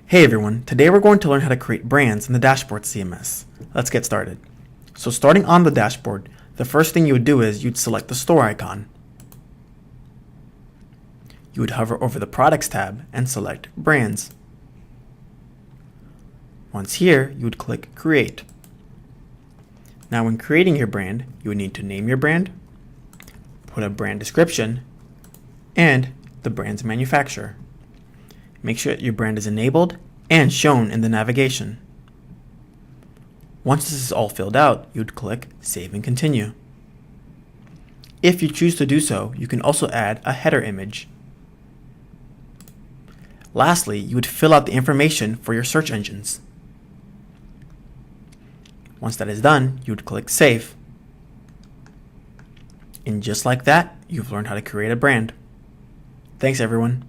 Hey everyone, today we're going to learn how to create brands in the dashboard CMS. Let's get started. So starting on the dashboard, the first thing you would do is you'd select the store icon. You would hover over the products tab and select brands. Once here, you would click create. Now when creating your brand, you would need to name your brand, put a brand description, and the brand's manufacturer. Make sure that your brand is enabled and shown in the navigation. Once this is all filled out, you'd click Save and Continue. If you choose to do so, you can also add a header image. Lastly, you would fill out the information for your search engines. Once that is done, you would click Save. And just like that, you've learned how to create a brand. Thanks everyone.